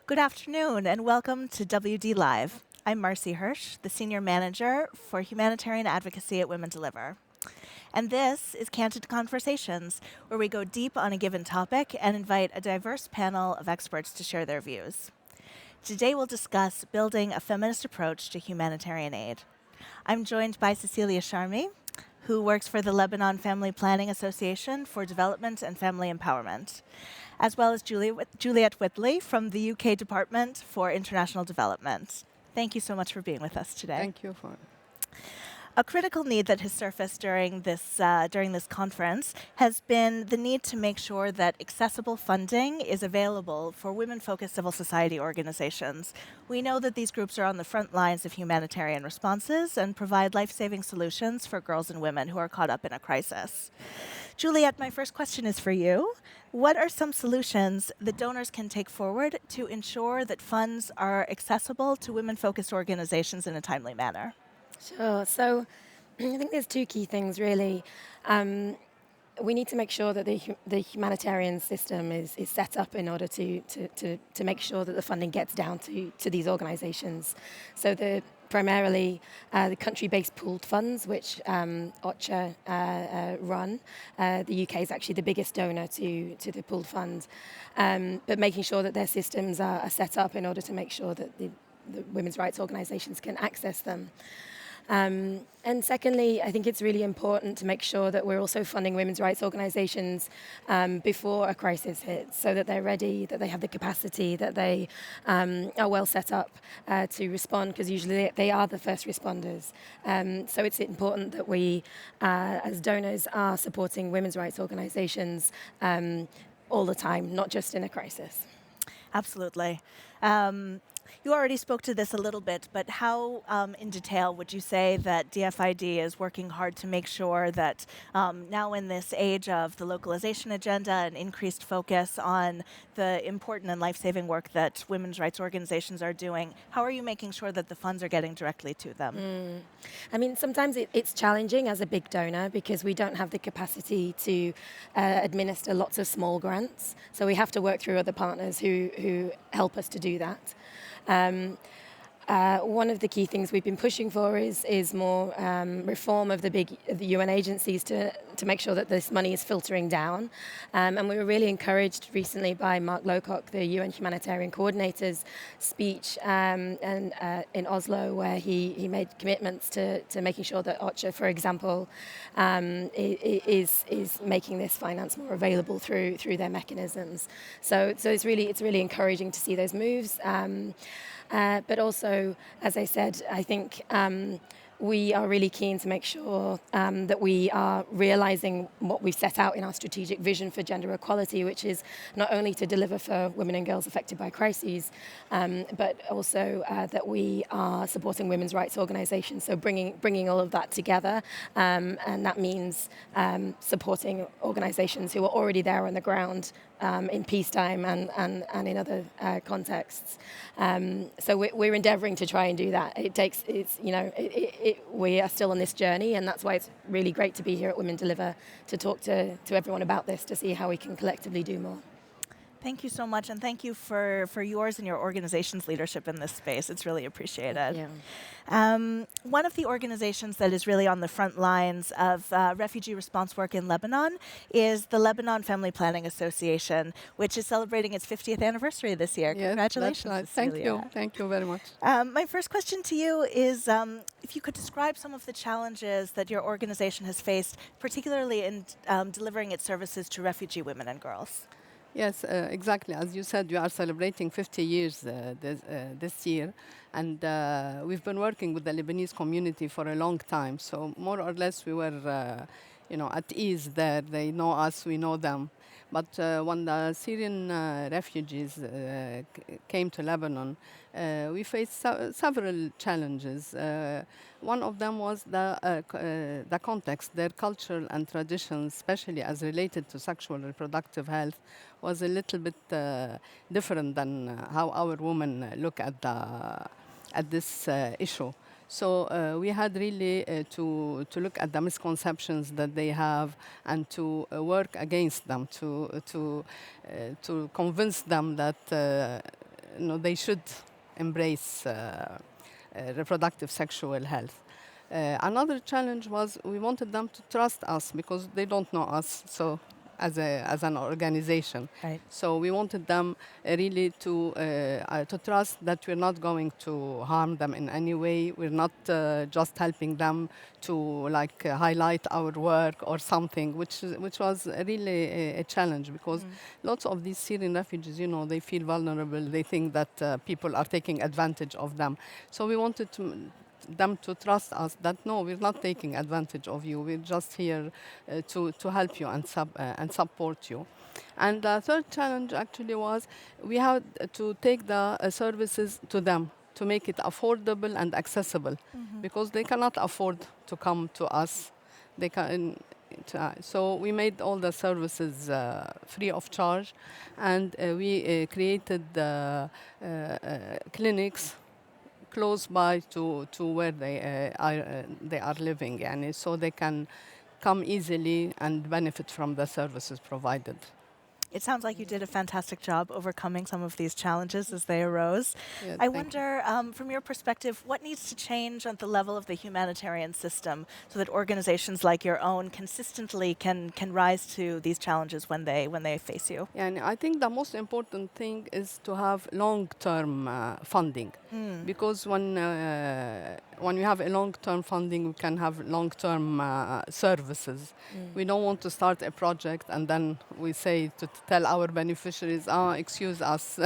Good afternoon and welcome to WDLive. I'm Marcy Hersh, the Senior Manager for Humanitarian Advocacy at WDLive. And this is Candid Conversations, where we go deep on a given topic and invite a diverse panel of experts to share their views. Today we'll discuss building a feminist approach to humanitarian aid. I'm joined by Cecilia Chami, who works for the Lebanon Family Planning Association for Development and Family Empowerment, as well as Juliet Whitley from the UK Department for International Development. Thank you so much for being with us today. Thank you for. A critical need that has surfaced during this conference has been the need to make sure that accessible funding is available for women-focused civil society organizations. We know that these groups are on the front lines of humanitarian responses and provide life-saving solutions for girls and women who are caught up in a crisis. Juliet, my first question is for you. What are some solutions that donors can take forward to ensure that funds are accessible to women-focused organizations in a timely manner? Sure. So I think there's two key things, really. We need to make sure that the humanitarian system is set up in order to make sure that the funding gets down to these organizations. So primarily the country-based pooled funds, which OCHA run. The UK is actually the biggest donor to the pooled fund. But making sure that their systems are set up in order to make sure that the women's rights organizations can access them. And secondly, I think it's really important to make sure that we're also funding women's rights organizations before a crisis hits, so that they're ready, that they have the capacity, that they are well set up to respond, because usually they are the first responders. So it's important that we, as donors, are supporting women's rights organizations all the time, not just in a crisis. Absolutely. You already spoke to this a little bit, but how in detail would you say that DFID is working hard to make sure that now in this age of the localization agenda and increased focus on the important and life-saving work that women's rights organizations are doing, how are you making sure that the funds are getting directly to them? I mean, sometimes it's challenging as a big donor because we don't have the capacity to administer lots of small grants. So we have to work through other partners who help us to do that. One of the key things we've been pushing for is more reform of the UN agencies to make sure that this money is filtering down. And we were really encouraged recently by Mark Lowcock, the UN Humanitarian Coordinator's speech in Oslo, where he made commitments to making sure that OCHA, for example, is making this finance more available through their mechanisms. So it's really encouraging to see those moves. But also, as I said, I think we are really keen to make sure that we are realizing what we've set out in our strategic vision for gender equality, which is not only to deliver for women and girls affected by crises, but also that we are supporting women's rights organizations, so bringing all of that together. And that means supporting organizations who are already there on the ground in peacetime and in other contexts. So we're endeavoring to try and do that. We are still on this journey, and that's why it's really great to be here at Women Deliver to talk to everyone about this, to see how we can collectively do more. Thank you so much, and thank you for yours and your organization's leadership in this space. It's really appreciated. Yeah. One of the organizations that is really on the front lines of refugee response work in Lebanon is the Lebanon Family Planning Association, which is celebrating its 50th anniversary this year. Yes, Congratulations, that's right. Cecilia. Thank you very much. My first question to you is if you could describe some of the challenges that your organization has faced, particularly in delivering its services to refugee women and girls. Yes, exactly. As you said, we are celebrating 50 years this year, and we've been working with the Lebanese community for a long time. So more or less, we were, at ease there. They know us, we know them. But when the Syrian refugees came to Lebanon, we faced several challenges. One of them was the context. Their culture and traditions, especially as related to sexual and reproductive health, was a little bit different than how our women look at this issue. So we had really to look at the misconceptions that they have and to work against them, to convince them that they should embrace reproductive sexual health. Another challenge was we wanted them to trust us because they don't know us. So as an organization. Right. So we wanted them really to trust that we're not going to harm them in any way. We're not just helping them to highlight our work or something, which was really a challenge because lots of these Syrian refugees, they feel vulnerable. They think that people are taking advantage of them. So we wanted them to trust us that no, we're not taking advantage of you. We're just here to help you and support you. And the third challenge actually was we had to take the services to them to make it affordable and accessible because they cannot afford to come to us. They can. So we made all the services free of charge, and we created clinics close by to where they are living, and so they can come easily and benefit from the services provided. It sounds like you did a fantastic job overcoming some of these challenges as they arose. Yeah, I wonder, from your perspective, what needs to change at the level of the humanitarian system so that organizations like your own consistently can rise to these challenges when they face you? Yeah, and I think the most important thing is to have long-term funding, because when you have a long-term funding, we can have long-term services. We don't want to start a project and then we say to tell our beneficiaries, excuse us,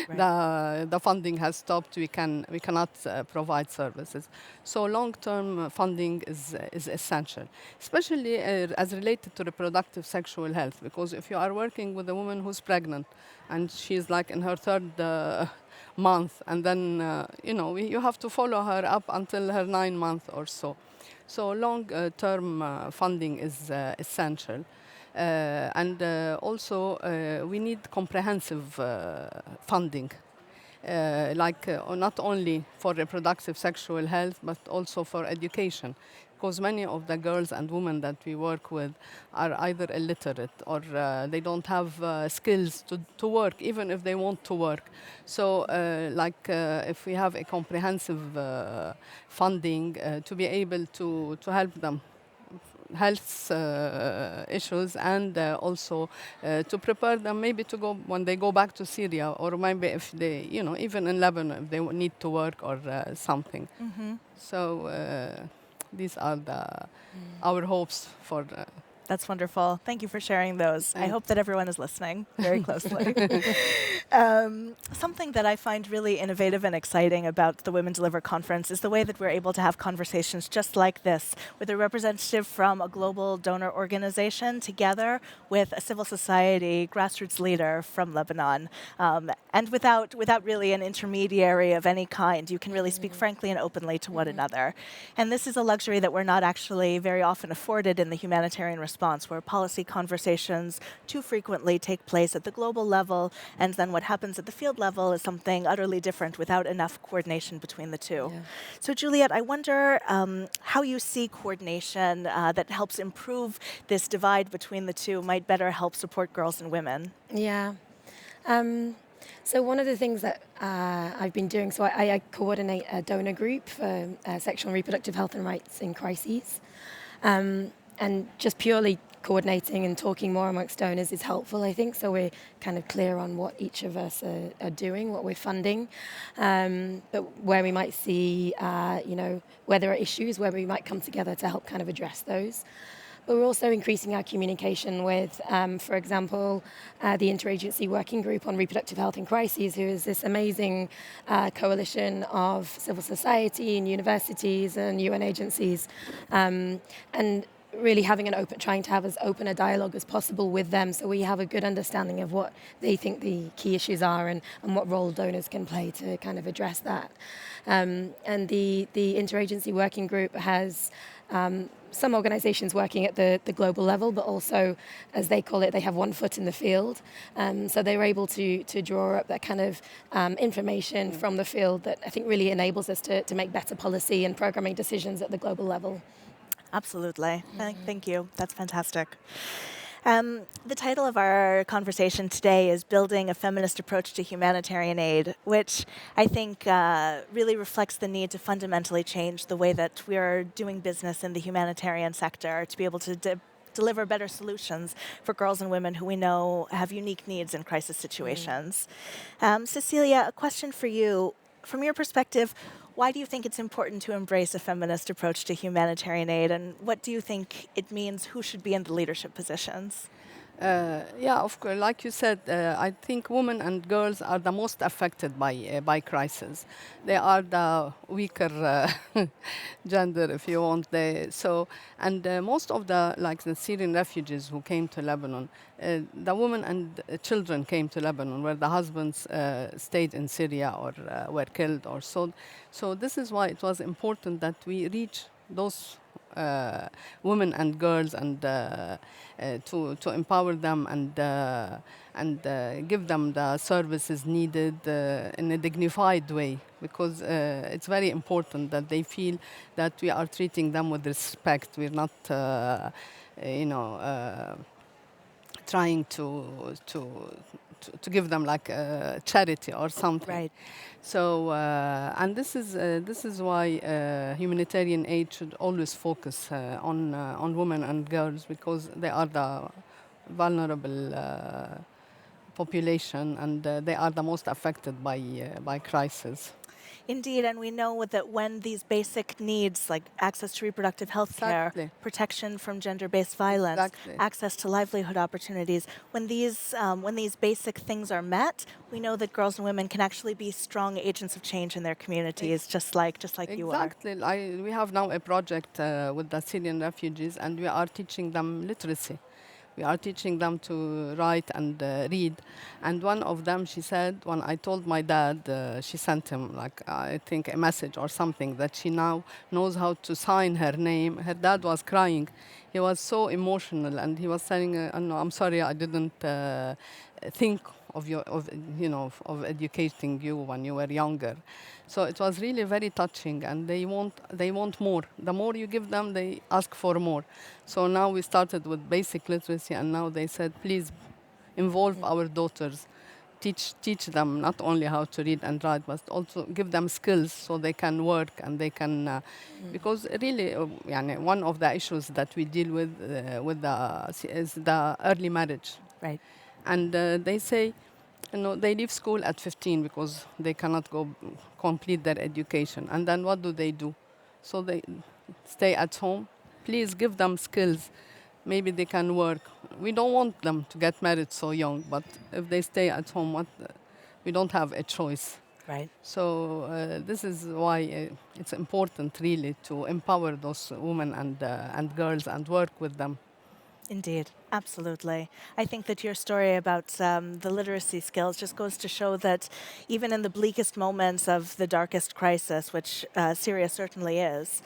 Right. the funding has stopped. We cannot provide services. So long-term funding is essential, especially as related to reproductive sexual health. Because if you are working with a woman who's pregnant and she's in her third month, and then you have to follow her up until her 9 months or so. So long-term funding is essential. And also we need comprehensive funding, not only for reproductive sexual health, but also for education. Because many of the girls and women that we work with are either illiterate or they don't have skills to work, even if they want to work. So if we have a comprehensive funding to be able to help them health issues, and also to prepare them maybe to go when they go back to Syria, or maybe if they, even in Lebanon, if they need to work or something. So these are our hopes for. That's wonderful. Thank you for sharing those. I hope that everyone is listening very closely. Something that I find really innovative and exciting about the Women Deliver conference is the way that we're able to have conversations just like this, with a representative from a global donor organization together with a civil society grassroots leader from Lebanon. And without really an intermediary of any kind, you can really speak frankly and openly to one another. And this is a luxury that we're not actually very often afforded in the humanitarian response, where policy conversations too frequently take place at the global level, and then what happens at the field level is something utterly different without enough coordination between the two. Yeah. So Juliet, I wonder how you see coordination that helps improve this divide between the two might better help support girls and women. Yeah. So one of the things that I've been doing, so I coordinate a donor group for sexual and reproductive health and rights in crises. And just purely coordinating and talking more amongst donors is helpful, I think, so we're kind of clear on what each of us are doing, what we're funding, but where we might see, where there are issues, where we might come together to help kind of address those. But we're also increasing our communication with, for example, the Interagency Working Group on Reproductive Health in Crises, who is this amazing coalition of civil society and universities and UN agencies, and really trying to have as open a dialogue as possible with them, so we have a good understanding of what they think the key issues are and what role donors can play to kind of address that. And the Interagency Working Group has some organizations working at the global level, but also, as they call it, they have one foot in the field. So they're able to draw up that kind of information from the field that I think really enables us to make better policy and programming decisions at the global level. Absolutely. Thank you. That's fantastic. The title of our conversation today is Building a Feminist Approach to Humanitarian Aid, which I think really reflects the need to fundamentally change the way that we are doing business in the humanitarian sector to be able to deliver better solutions for girls and women who we know have unique needs in crisis situations. Cecilia, a question for you. From your perspective, why do you think it's important to embrace a feminist approach to humanitarian aid, and what do you think it means who should be in the leadership positions? Yeah, of course. Like you said, I think women and girls are the most affected by crisis. They are the weaker gender, if you want. Most of the Syrian refugees who came to Lebanon, the women and children came to Lebanon, where the husbands stayed in Syria or were killed or sold. So this is why it was important that we reach those women and girls and to empower them and give them the services needed in a dignified way, because it's very important that they feel that we are treating them with respect. We're not, trying to give them like a charity or something. Right. So, and this is why humanitarian aid should always focus on women and girls, because they are the vulnerable population, and they are the most affected by crisis. Indeed, and we know that when these basic needs, like access to reproductive health care, Exactly. protection from gender-based violence, Exactly. access to livelihood opportunities, when these basic things are met, we know that girls and women can actually be strong agents of change in their communities, just like you are. Exactly. We have now a project with the Syrian refugees, and we are teaching them literacy. We are teaching them to write and read. And one of them, she said, when I told my dad, she sent him, like, I think, a message or something, that she now knows how to sign her name. Her dad was crying. He was so emotional, and he was saying, no, I'm sorry, I didn't think of educating you when you were younger. So it was really very touching, and they want more. The more you give them, they ask for more. So now we started with basic literacy, and now they said, please involve our daughters, teach them not only how to read and write, but also give them skills so they can work and they can. Because really, one of the issues that we deal with is the early marriage. Right. And they say, they leave school at 15 because they cannot go complete their education. And then what do? So they stay at home. Please give them skills. Maybe they can work. We don't want them to get married so young, but if they stay at home, we don't have a choice. Right. So this is why it's important, really, to empower those women and girls and work with them. Indeed, absolutely. I think that your story about the literacy skills just goes to show that even in the bleakest moments of the darkest crisis, which Syria certainly is,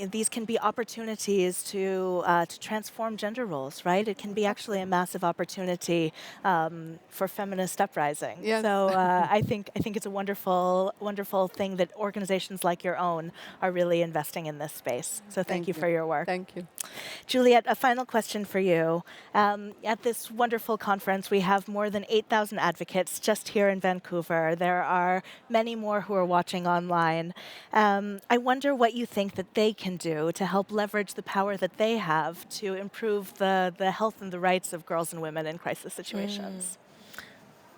these can be opportunities to transform gender roles, right? It can be actually a massive opportunity for feminist uprising. Yes. So I think it's a wonderful thing that organizations like your own are really investing in this space. So thank you for your work. Thank you. Juliet, a final question for you. At this wonderful conference, we have more than 8,000 advocates just here in Vancouver. There are many more who are watching online. I wonder what you think that they can do to help leverage the power that they have to improve the health and the rights of girls and women in crisis situations.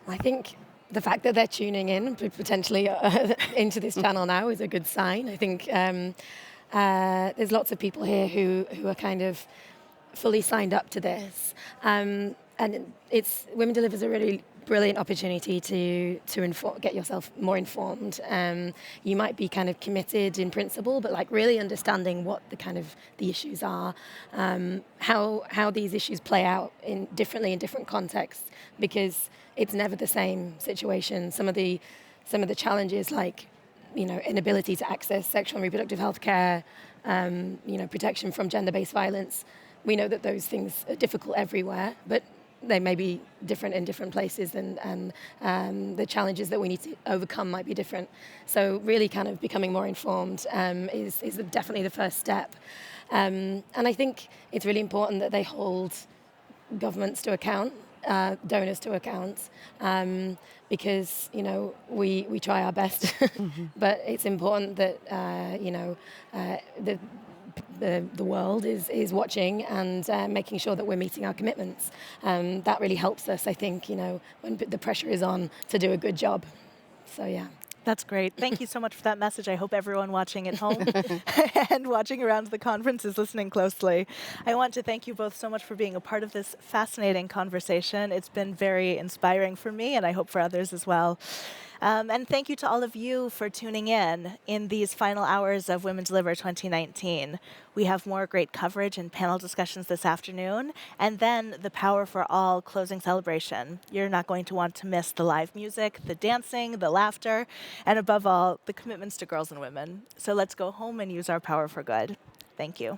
I think the fact that they're tuning in potentially into this channel now is a good sign. I think there's lots of people here who are kind of fully signed up to this. And Women Deliver is a really brilliant opportunity to get yourself more informed. You might be kind of committed in principle, but like really understanding what the issues are, how these issues play out differently in different contexts, because it's never the same situation. Some of the challenges, like inability to access sexual and reproductive health care, protection from gender-based violence. We know that those things are difficult everywhere, but they may be different in different places, and the challenges that we need to overcome might be different. So really kind of becoming more informed is definitely the first step. And I think it's really important that they hold governments to account, donors to account, because we try our best, but it's important that the world is watching and making sure that we're meeting our commitments. That really helps us, I think, when the pressure is on to do a good job. So yeah. That's great. Thank you so much for that message. I hope everyone watching at home and watching around the conference is listening closely. I want to thank you both so much for being a part of this fascinating conversation. It's been very inspiring for me, and I hope for others as well. And thank you to all of you for tuning in these final hours of Women Deliver 2019. We have more great coverage and panel discussions this afternoon, and then the Power for All closing celebration. You're not going to want to miss the live music, the dancing, the laughter, and above all, the commitments to girls and women. So let's go home and use our power for good. Thank you.